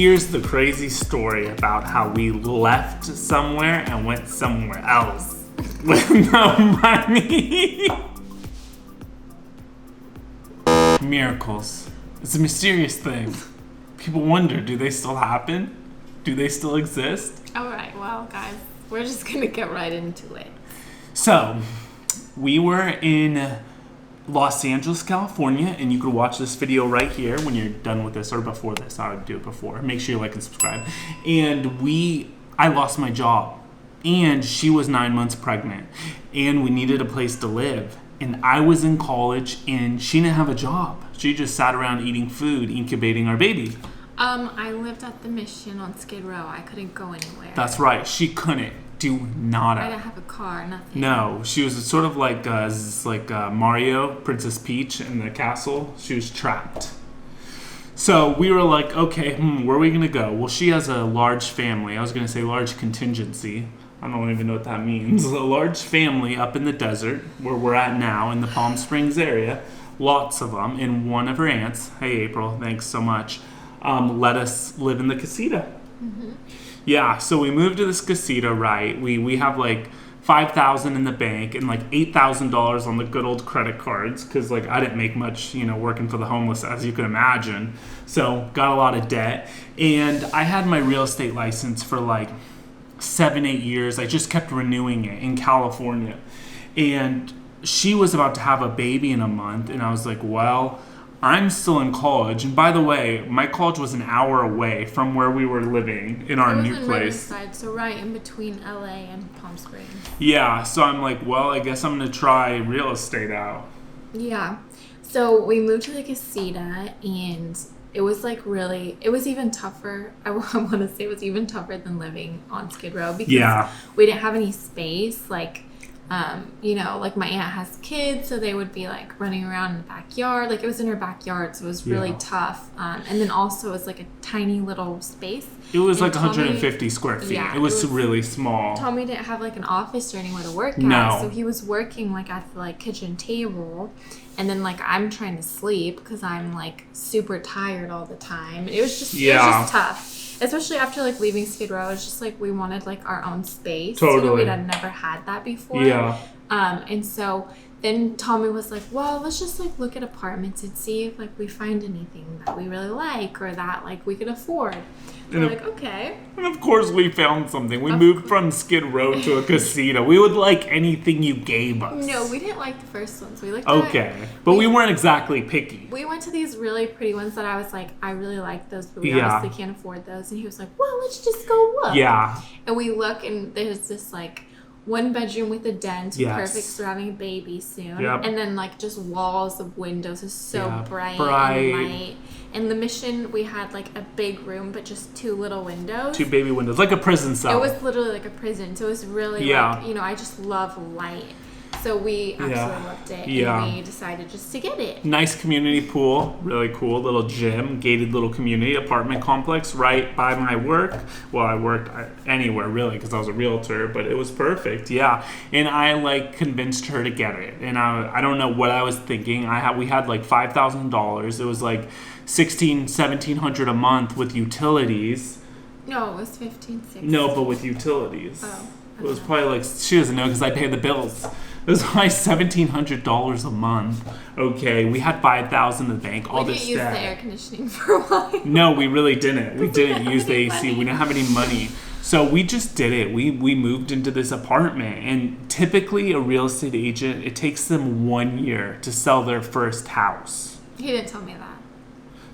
here's the crazy story about how we left somewhere and went somewhere else with no money. Miracles. It's a mysterious thing. People wonder, do they still happen? Do they still exist? Alright, well, guys, we're just gonna get right into it. So, we were in Los Angeles, California, and you could watch this video right here when you're done with this, or before this. I would do it before. Make sure you like and subscribe. And I lost my job, and she was 9 months pregnant, and we needed a place to live. And I was in college, and she didn't have a job. She just sat around eating food, incubating our baby. I lived at the Mission on Skid Row. I couldn't go anywhere. That's right. She couldn't do nada. I didn't have a car, nothing. No, she was sort of like Mario, Princess Peach in the castle. She was trapped. So we were like, okay, where are we going to go? Well, she has a large family. I was going to say large contingency. I don't even know what that means. A large family up in the desert where we're at now in the Palm Springs area. Lots of them. And one of her aunts, hey April, thanks so much, let us live in the casita. Mm-hmm. Yeah, so we moved to this casita, right? We have like $5,000 in the bank and like $8,000 on the good old credit cards because like I didn't make much, working for the homeless, as you can imagine. So got a lot of debt. And I had my real estate license for like 7-8 years. I just kept renewing it in California. And she was about to have a baby in a month. And I was like, well, I'm still in college. And by the way, my college was an hour away from where we were living in our new place. Riverside, so right in between LA and Palm Springs. Yeah, so I'm like, well, I guess I'm going to try real estate out. Yeah. So we moved to the casita, and it was like it was even tougher. I want to say it was even tougher than living on Skid Row because we didn't have any space. Like my aunt has kids, so they would be like running around in the backyard. Like it was in her backyard, so it was really tough. And then also it was like a tiny little space. It was like 150 square feet. Yeah, it was really small. Tommy didn't have like an office or anywhere to work at. No. So he was working like at the like kitchen table. And then like I'm trying to sleep because I'm like super tired all the time. It was just tough. Especially after like leaving Skid Row, it's just like we wanted like our own space. Totally. We had never had that before. Yeah. And so then Tommy was like, well, let's just like look at apartments and see if like we find anything that we really like or that like we could afford. We're like, okay. And of course we found something. We moved from Skid Row to a casita. We would like anything you gave us. No, we didn't like the first ones. We liked but we weren't exactly picky. We went to these really pretty ones that I was like, I really like those, but we obviously can't afford those. And he was like, well, let's just go look. Yeah. And we look, and there's this like one bedroom with a den, perfect for having a baby soon. Yep. And then like just walls of windows is so bright and light. And the Mission, we had like a big room, but just 2 little windows. 2 baby windows, like a prison cell. It was literally like a prison. So it was really like, I just love light. So we actually loved it, and we decided just to get it. Nice community pool, really cool little gym, gated little community apartment complex right by my work. Well, I worked anywhere really because I was a realtor, but it was perfect, And I like convinced her to get it, and I don't know what I was thinking. We had like $5,000. It was like $1,700 a month with utilities. No, it was $1,560. No, but with utilities. Oh. It was probably like, she doesn't know because I pay the bills. It was like $1,700 a month. Okay, we had $5,000 in the bank. All this debt. We didn't use the air conditioning for a while. No, we really didn't. We didn't use the AC. We didn't have any money. So we just did it. We moved into this apartment. And typically a real estate agent, it takes them 1 year to sell their first house. He didn't tell me that.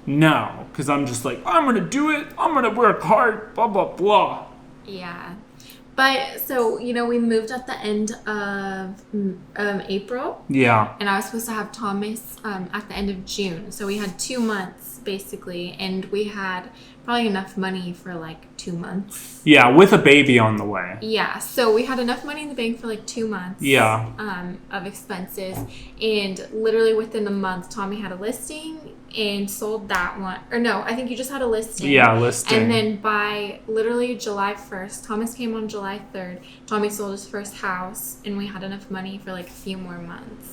No, because I'm just like, I'm going to do it. I'm going to work hard, blah, blah, blah. Yeah. But, so, we moved at the end of April. Yeah. And I was supposed to have Thomas at the end of June. So we had 2 months, basically. And we had probably enough money for, like, 2 months. Yeah, with a baby on the way. Yeah. So we had enough money in the bank for, like, 2 months. Yeah. Of expenses. And literally within a month, Tommy had a listing and sold that one. Or no, I think you just had a listing. Yeah, listing. And then by literally July 1st, Thomas came on July 3rd. Tommy sold his first house, and we had enough money for like a few more months.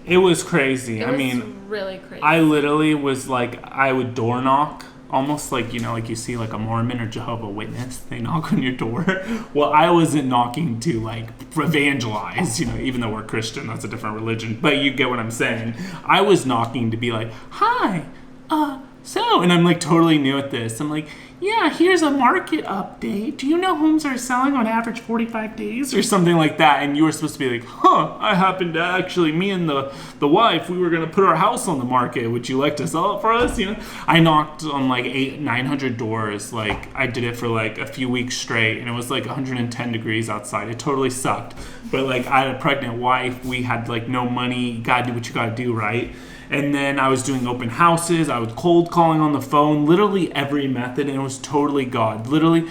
It was crazy. It was really crazy. I literally was like, I would door knock almost like, you know, like you see like a Mormon or Jehovah's Witness, they knock on your door. Well, I wasn't knocking to like evangelize, you know, even though we're Christian, that's a different religion, but you get what I'm saying. I was knocking to be like, hi, and I'm like totally new at this. I'm like, yeah, here's a market update. Do you know homes are selling on average 45 days or something like that? And you were supposed to be like, I happened to actually, me and the wife, we were going to put our house on the market. Would you like to sell it for us? You know, I knocked on like 900 doors. Like I did it for like a few weeks straight, and it was like 110 degrees outside. It totally sucked. But like I had a pregnant wife. We had like no money. You got to do what you got to do, right? And then I was doing open houses. I was cold calling on the phone, literally every method. And it was totally God. Literally,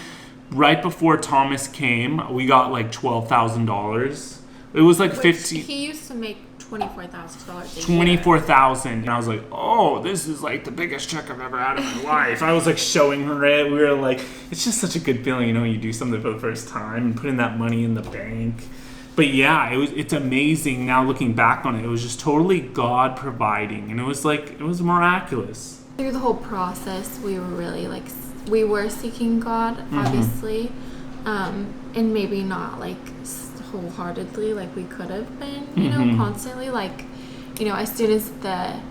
right before Thomas came, we got like $12,000. It was like 15. He used to make $24,000 $24,000. And I was like, oh, this is like the biggest check I've ever had in my life. I was like showing her it. We were like, it's just such a good feeling, you know, you do something for the first time and putting that money in the bank. But yeah, it's amazing now looking back on it. It was just totally God providing, and it was miraculous. Through the whole process, we were really like, we were seeking God, obviously, and maybe not like wholeheartedly like we could have been, you know, constantly. Like, you know, as soon as the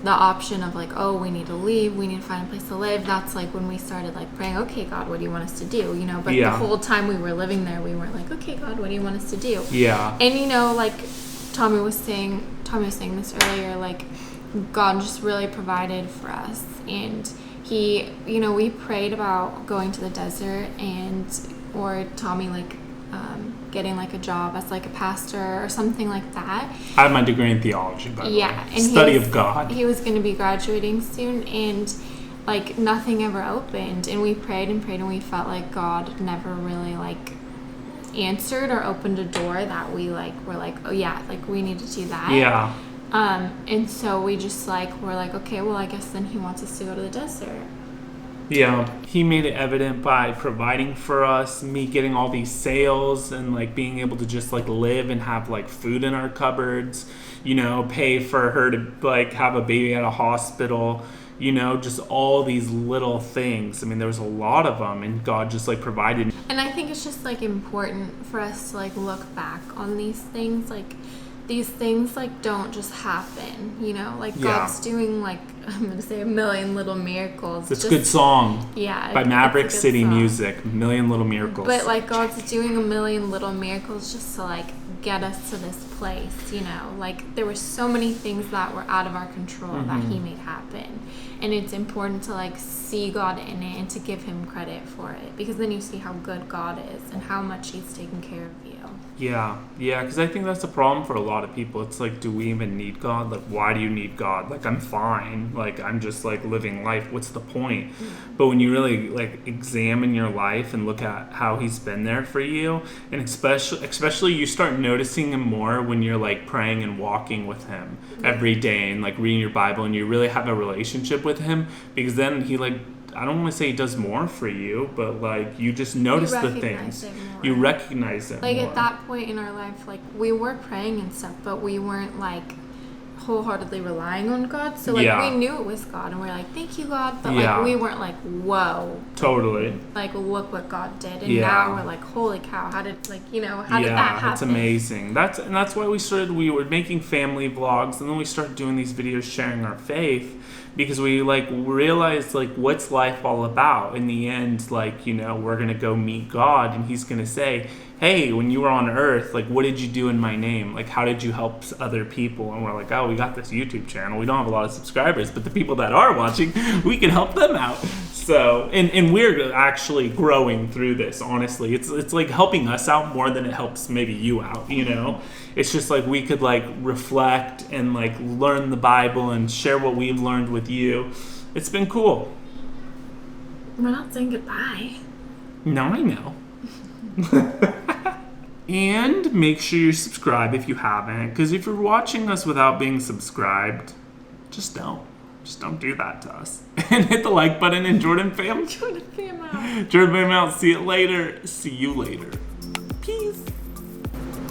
option of like, oh, we need to leave, we need to find a place to live, that's like when we started like praying, okay, God, what do you want us to do, you know? But the whole time we were living there, we weren't like, okay, God, what do you want us to do? Yeah. And you know, like Tommy was saying this earlier, like God just really provided for us. And he, you know, we prayed about going to the desert or Tommy like getting like a job as like a pastor or something like that. I have my degree in theology, by the way. And study of God. He was going to be graduating soon, and like nothing ever opened. And we prayed and prayed, and we felt like God never really like answered or opened a door that we like were like, oh yeah, like we need to do that. Yeah. And so we just like were like, okay, well I guess then he wants us to go to the desert. Yeah, he made it evident by providing for us, me getting all these sales and like being able to just like live and have like food in our cupboards, you know, pay for her to like have a baby at a hospital, you know, just all these little things. I mean, there was a lot of them, and God just like provided. And I think it's just like important for us to like look back on these things, like these things like don't just happen, you know, like God's doing like, I'm going to say a million little miracles. It's a good song. Yeah. By Maverick City Music, Million Little Miracles. But like God's doing a million little miracles just to like get us to this place, you know, like there were so many things that were out of our control that he made happen. And it's important to like see God in it and to give him credit for it, because then you see how good God is and how much he's taken care of you. Yeah, because I think that's a problem for a lot of people. It's like, do we even need God? Like, why do you need God? Like, I'm fine. Like, I'm just like living life. What's the point? But when you really like examine your life and look at how he's been there for you, and especially you start noticing him more when you're like praying and walking with him every day and like reading your Bible, and you really have a relationship with him, because then he like, I don't want to say he does more for you, but like you just notice the things. You recognize it like more. At that point in our life, like we were praying and stuff, but we weren't like wholeheartedly relying on God. So like we knew it was God, and we're like, thank you, God, but like we weren't like, whoa, totally, like look what God did. And now we're like, holy cow, how did like, you know, how did that happen? That's amazing. That's why we were making family vlogs, and then we started doing these videos sharing our faith, because we like realized like, what's life all about? In the end, like, you know, we're gonna go meet God, and he's gonna say, hey, when you were on earth, like, what did you do in my name? Like, how did you help other people? And we're like, oh, we got this YouTube channel. We don't have a lot of subscribers, but the people that are watching, we can help them out. So, and we're actually growing through this, honestly. It's like helping us out more than it helps maybe you out, you know? It's just like we could like reflect and like learn the Bible and share what we've learned with you. It's been cool. We're not saying goodbye. No, I know. And make sure you subscribe if you haven't, because if you're watching us without being subscribed, just don't do that to us. And hit the like button. And Jordan fam out. Jordan fam out. See you later. See you later. Peace.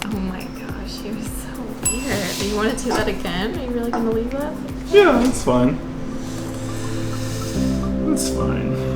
Oh my gosh, you're so weird. Do you want to do that again? Are you really gonna leave us? Yeah, it's fun. was fine.